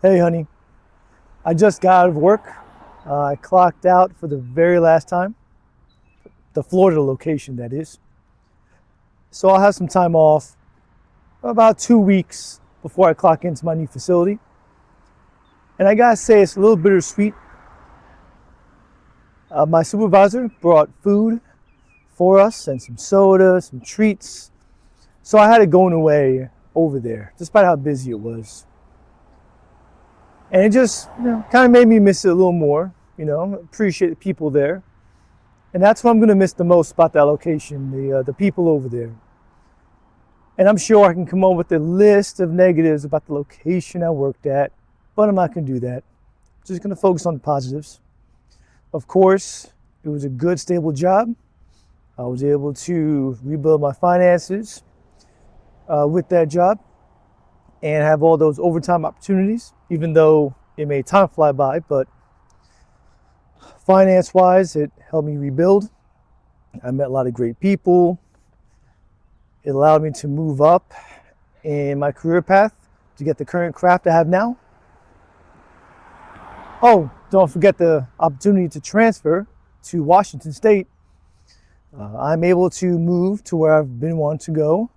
Hey, honey. I just got out of work. I clocked out for the very last time, the Florida location, that is. So I'll have some time off, about 2 weeks before I clock into my new facility. And I gotta say, it's a little bittersweet. My supervisor brought food for us and some soda, some treats. So I had it going away over there, despite how busy it was. And it just, kind of made me miss it a little more, appreciate the people there. And that's what I'm going to miss the most about that location, the people over there. And I'm sure I can come up with a list of negatives about the location I worked at, but I'm not going to do that. I'm just going to focus on the positives. Of course, it was a good, stable job. I was able to rebuild my finances with that job and have all those overtime opportunities, even though it made time fly by. But finance-wise, it helped me rebuild. I met a lot of great people. It allowed me to move up in my career path to get the current craft I have now. Oh, don't forget the opportunity to transfer to Washington State. I'm able to move to where I've been wanting to go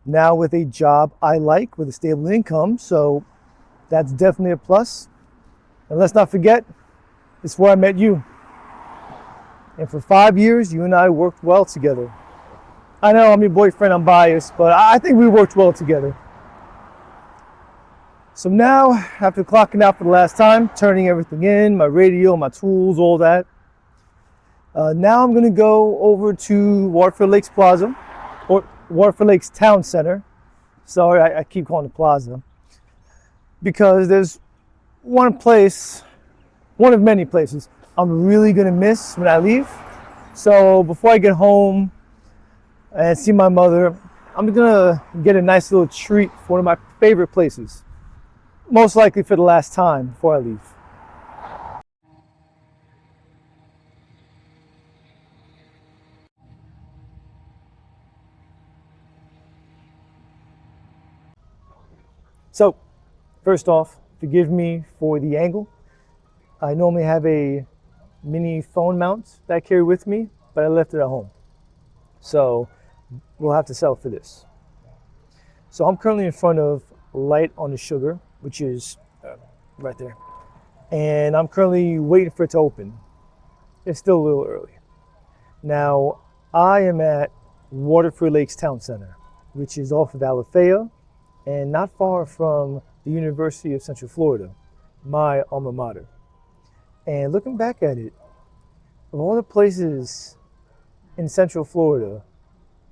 now with a job I like with a stable income. So that's definitely a plus. And let's not forget, it's where I met you. And for 5 years, you and I worked well together. I know I'm your boyfriend, I'm biased, but I think we worked well together. So now, after clocking out for the last time, turning everything in, my radio, my tools, all that, now I'm going to go over to Waterford Lakes Plaza, or Waterford Lakes Town Center. Sorry, I keep calling it Plaza. Because there's one place, one of many places, I'm really going to miss when I leave. So before I get home and see my mother, I'm going to get a nice little treat for one of my favorite places. Most likely for the last time before I leave. So, first off, forgive me for the angle. I normally have a mini phone mount that I carry with me, but I left it at home. So, we'll have to settle for this. So, I'm currently in front of Light on the Sugar, which is right there. And I'm currently waiting for it to open. It's still a little early. Now, I am at Waterford Lakes Town Center, which is off of Alafaya and not far from the University of Central Florida, my alma mater. And looking back at it, of all the places in Central Florida,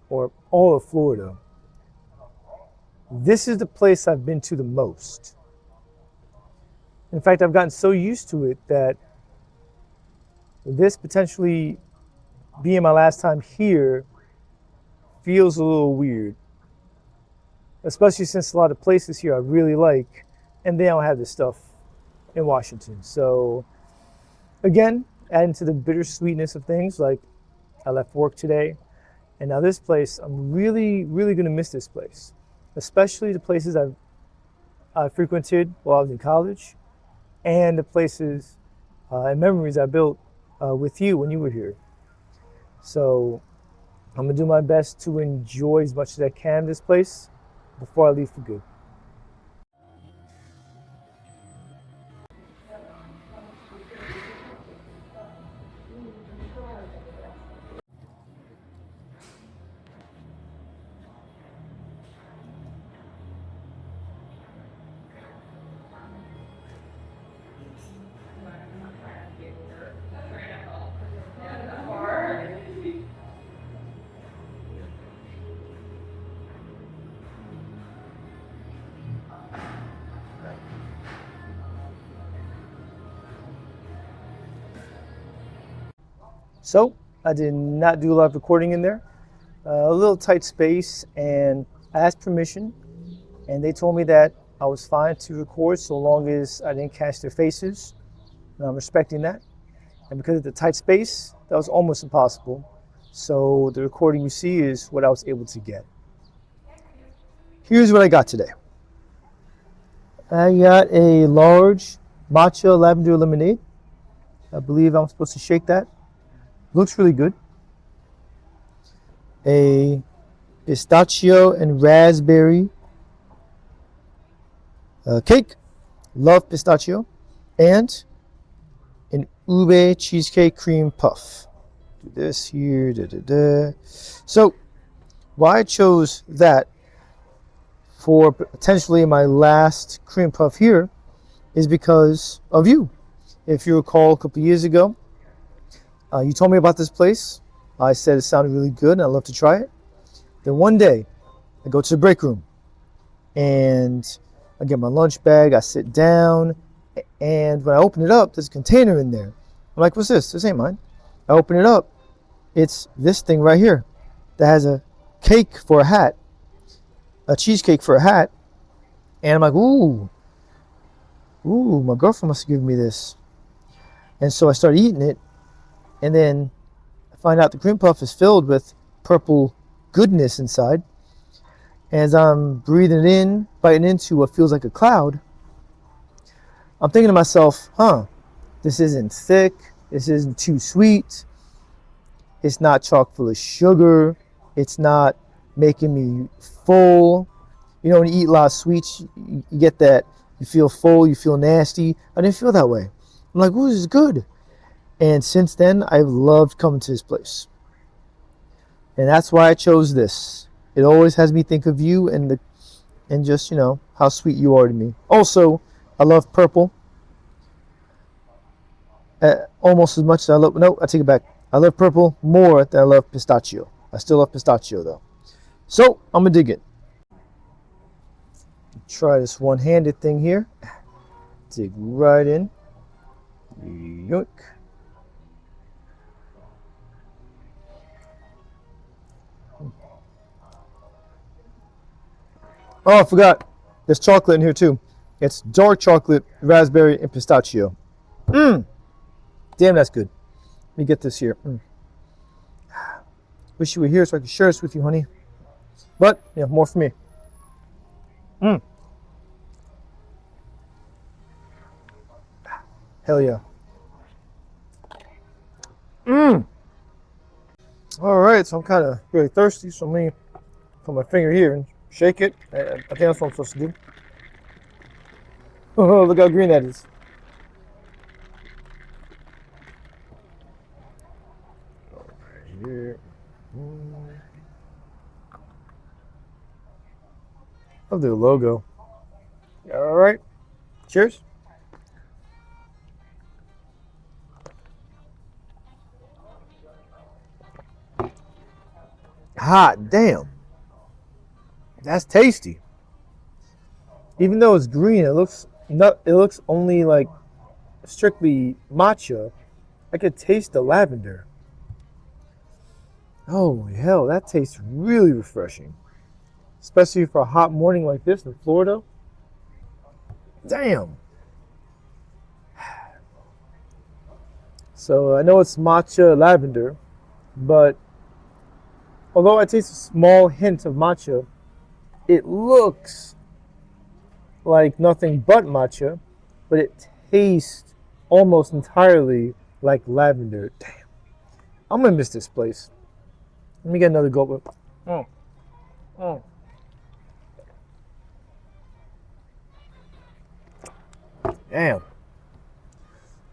or all of Florida, this is the place I've been to the most. In fact, I've gotten so used to it that this potentially being my last time here feels a little weird, especially since a lot of places here I really like and they don't have this stuff in Washington. So again, adding to the bittersweetness of things, like I left work today and now this place, I'm really going to miss this place, especially the places I frequented while I was in college and the places and memories I built with you when you were here. So I'm gonna do my best to enjoy as much as I can this place before I leave for good. So I did not do a lot of recording in there. A little tight space, and I asked permission, and they told me that I was fine to record so long as I didn't catch their faces. And I'm respecting that. And because of the tight space, that was almost impossible. So the recording you see is what I was able to get. Here's what I got today. I got a large matcha lavender lemonade. I believe I'm supposed to shake that. Looks really good. A pistachio and raspberry cake. Love pistachio. And an ube cheesecake cream puff. Do this here. Da, da, da. So, why I chose that for potentially my last cream puff here is because of you. If you recall, a couple years ago, you told me about this place. I said it sounded really good and I'd love to try it. Then one day, I go to the break room and I get my lunch bag, I sit down, and when I open it up, there's a container in there. I'm like, what's this? This ain't mine. I open it up, it's this thing right here that has a cake for a hat, a cheesecake for a hat, and I'm like, ooh, my girlfriend must have given me this. And so I started eating it, and then I find out the cream puff is filled with purple goodness inside. As I'm breathing it in, biting into what feels like a cloud, I'm thinking to myself, this isn't thick, this isn't too sweet, it's not chock full of sugar, it's not making me full. You know, when you eat a lot of sweets, you get that, you feel full, you feel nasty. I didn't feel that way. I'm like, ooh, this is good. And since then, I've loved coming to this place. And that's why I chose this. It always has me think of you and just, you know, how sweet you are to me. Also, I love purple. Almost as much as I love, no, I take it back. I love purple more than I love pistachio. I still love pistachio though. So, I'm going to dig it. Try this one-handed thing here. Dig right in. Yoink. Oh, I forgot. There's chocolate in here too. It's dark chocolate, raspberry, and pistachio. Damn, that's good. Let me get this here. Wish you were here so I could share this with you, honey. But, yeah, more for me. Hell yeah. All right, so I'm kind of really thirsty, so I'm going to put my finger here and shake it. I think that's what I'm supposed to do. Oh, look how green that is. Right here. Love their logo. All right. Cheers. Hot damn. That's tasty. Even though it's green, it looks only like strictly matcha. I could taste the lavender. Oh hell, that tastes really refreshing. Especially for a hot morning like this in Florida. Damn. So I know it's matcha lavender, but although I taste a small hint of matcha, it looks like nothing but matcha, but it tastes almost entirely like lavender. Damn. I'm gonna miss this place. Let me get another gulp. Damn.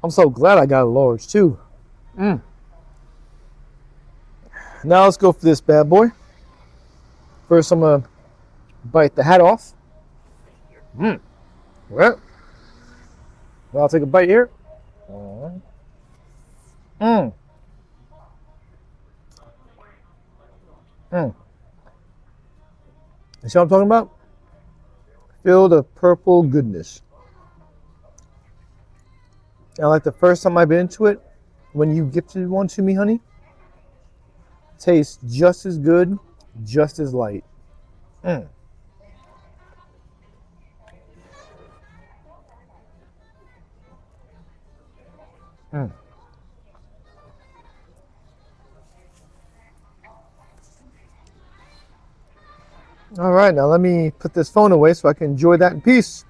I'm so glad I got a large too. Now let's go for this bad boy. First I'm gonna bite the hat off. Well, I'll take a bite here. You see what I'm talking about? Feel the purple goodness. And like the first time I bit into it, when you gifted one to me, honey, tastes just as good, just as light. All right, now let me put this phone away so I can enjoy that in peace.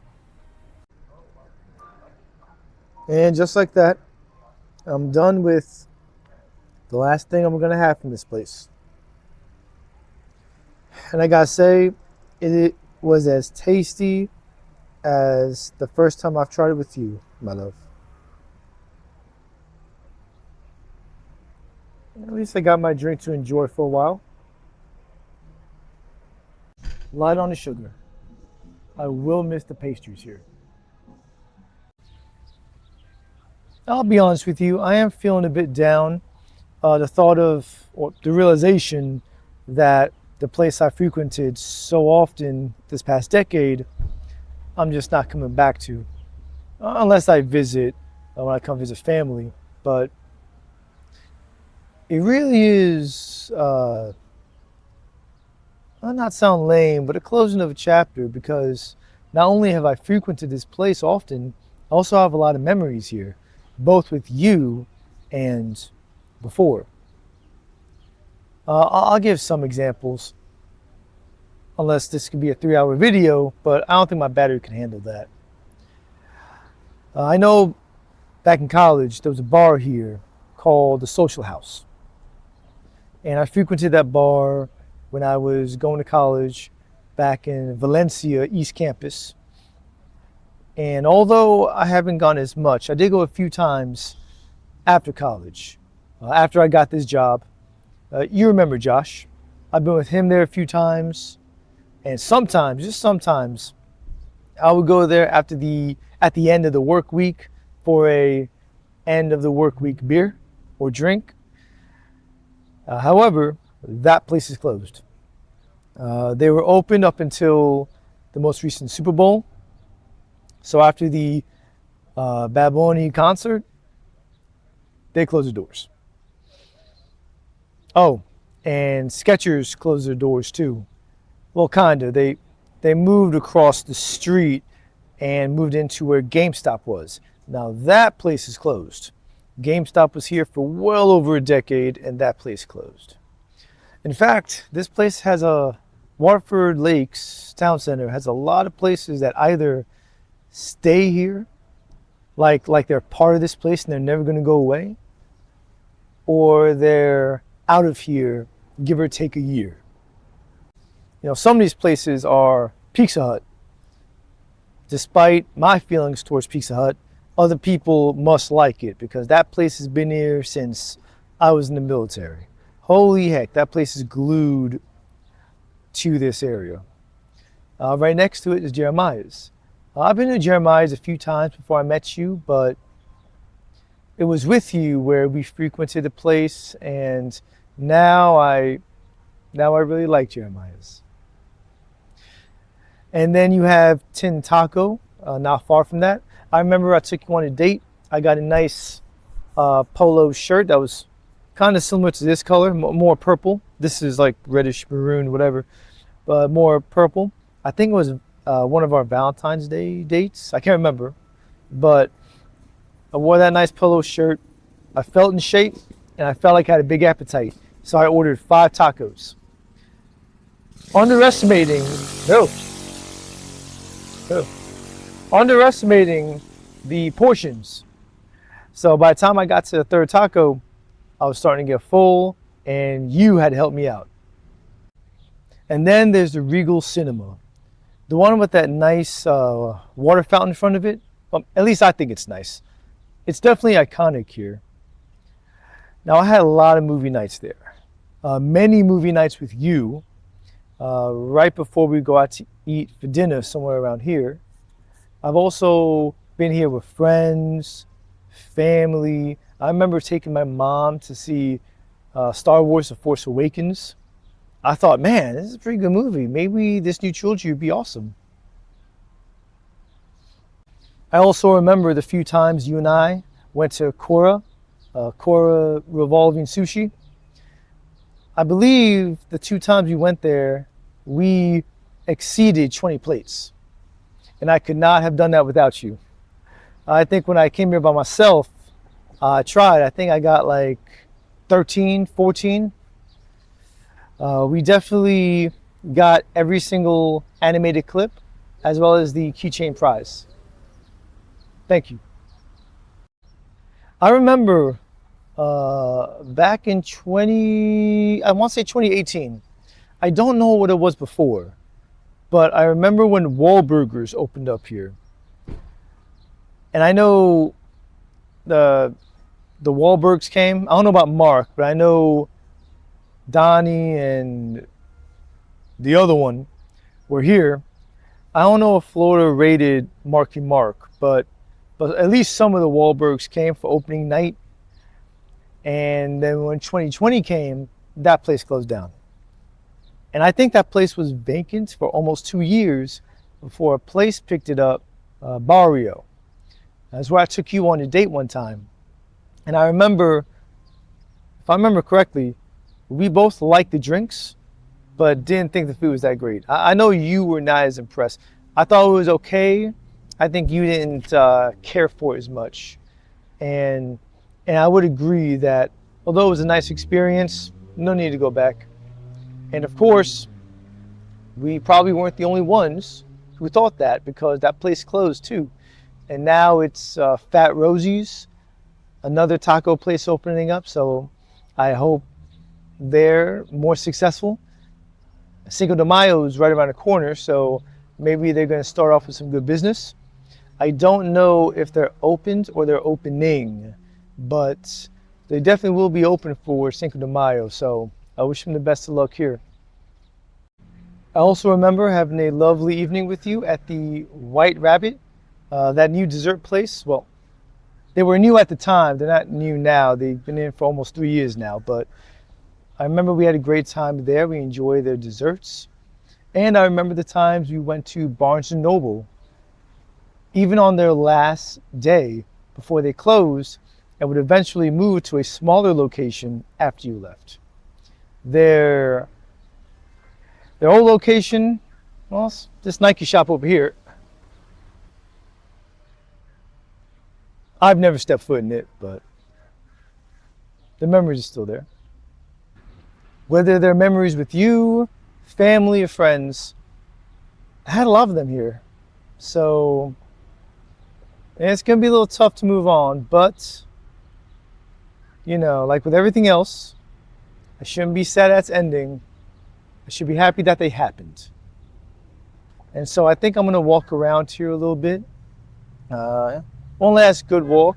And just like that, I'm done with the last thing I'm gonna have from this place. And I gotta say, it was as tasty as the first time I've tried it with you, my love. At least I got my drink to enjoy for a while. Light on the sugar. I will miss the pastries here. I'll be honest with you, I am feeling a bit down. The thought of, or the realization that the place I frequented so often this past decade, I'm just not coming back to. Unless I visit, when I come visit family. But it really is, I'll not sound lame, but a closing of a chapter, because not only have I frequented this place often, I also have a lot of memories here, both with you and before. I'll give some examples, unless this could be a 3-hour video, but I don't think my battery can handle that. I know back in college, there was a bar here called the Social House. And I frequented that bar when I was going to college back in Valencia, East Campus. And although I haven't gone as much, I did go a few times after college, after I got this job. You remember Josh. I've been with him there a few times. And sometimes, just sometimes, I would go there at the end of the work week for a end of the work week beer or drink. However, that place is closed. They were open up until the most recent Super Bowl. So after the Bad Bunny concert, they closed the doors. Oh, and Skechers closed their doors too. Well, kinda. They moved across the street and moved into where GameStop was. Now that place is closed. GameStop was here for well over a decade, and that place closed. In fact, this place has Waterford Lakes Town Center has a lot of places that either stay here, like they're part of this place and they're never going to go away, or they're out of here, give or take a year. You know, some of these places are Pizza Hut. Despite my feelings towards Pizza Hut, other people must like it because that place has been here since I was in the military. Holy heck, that place is glued to this area. Right next to it is Jeremiah's. I've been to Jeremiah's a few times before I met you, but it was with you where we frequented the place, and now I really like Jeremiah's. And then you have Tin Taco, not far from that. I remember I took you on a date. I got a nice polo shirt that was kind of similar to this color, more purple. This is like reddish maroon, whatever, but more purple. I think it was one of our Valentine's Day dates. I can't remember, but I wore that nice polo shirt. I felt in shape, and I felt like I had a big appetite. So I ordered 5 tacos. Underestimating the portions. So by the time I got to the 3rd taco, I was starting to get full, and you had to help me out. And then there's the Regal Cinema, the one with that nice water fountain in front of it. Well, at least I think it's nice. It's definitely iconic here. Now, I had a lot of movie nights there. Many movie nights with you right before we go out to eat for dinner somewhere around here. I've also been here with friends, family. I remember taking my mom to see Star Wars: The Force Awakens. I thought, man, this is a pretty good movie. Maybe this new trilogy would be awesome. I also remember the few times you and I went to Cora Revolving Sushi. I believe the 2 times we went there, we exceeded 20 plates. And I could not have done that without you. I think when I came here by myself, I tried. I think I got like 13, 14. We definitely got every single animated clip, as well as the keychain prize. Thank you. I remember back in I want to say 2018. I don't know what it was before, but I remember when Wahlburgers opened up here. And I know the Wahlbergs came. I don't know about Mark, but I know Donnie and the other one were here. I don't know if Florida rated Marky Mark, but at least some of the Wahlbergs came for opening night. And then when 2020 came, that place closed down. And I think that place was vacant for almost 2 years before a place picked it up, Barrio. That's where I took you on a date one time. And I remember, if I remember correctly, we both liked the drinks, but didn't think the food was that great. I know you were not as impressed. I thought it was okay. I think you didn't care for it as much. And I would agree that although it was a nice experience, no need to go back. And of course, we probably weren't the only ones who thought that, because that place closed too. And now it's Fat Rosie's, another taco place opening up. So I hope they're more successful. Cinco de Mayo is right around the corner, so maybe they're going to start off with some good business. I don't know if they're opened or they're opening, but they definitely will be open for Cinco de Mayo, so I wish them the best of luck here. I also remember having a lovely evening with you at the White Rabbit, that new dessert place. Well, they were new at the time. They're not new now. They've been in for almost 3 years now, but I remember we had a great time there. We enjoyed their desserts. And I remember the times we went to Barnes & Noble, even on their last day before they closed, and would eventually move to a smaller location after you left. Their old location, well, this Nike shop over here, I've never stepped foot in it, but the memories are still there. Whether they're memories with you, family, or friends, I had a lot of them here. So it's going to be a little tough to move on, but you know, like with everything else, I shouldn't be sad that's ending. I should be happy that they happened. And so I think I'm going to walk around here a little bit. One last good walk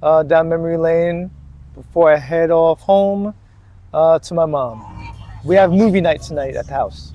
down memory lane before I head off home to my mom. We have movie night tonight at the house.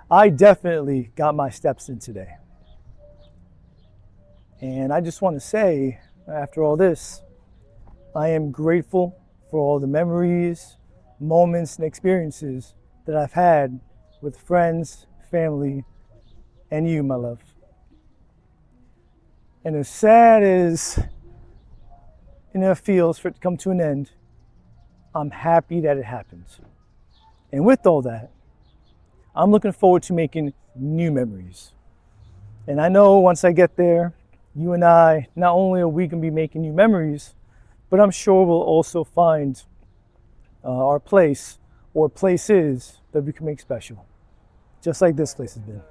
I definitely got my steps in today. And I just want to say, after all this, I am grateful for all the memories, moments, and experiences that I've had with friends, family, and you, my love. And as sad as it feels for it to come to an end, I'm happy that it happened. And with all that, I'm looking forward to making new memories. And I know once I get there, you and I, not only are we going to be making new memories, but I'm sure we'll also find our place or places that we can make special, just like this place has been.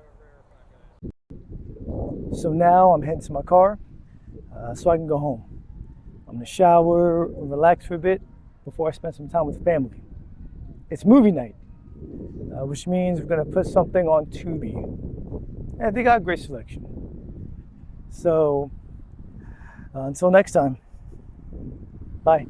So now I'm heading to my car, so I can go home. I'm gonna shower, relax for a bit before I spend some time with family. It's movie night, which means we're gonna put something on Tubi. And they got a great selection. So until next time, bye.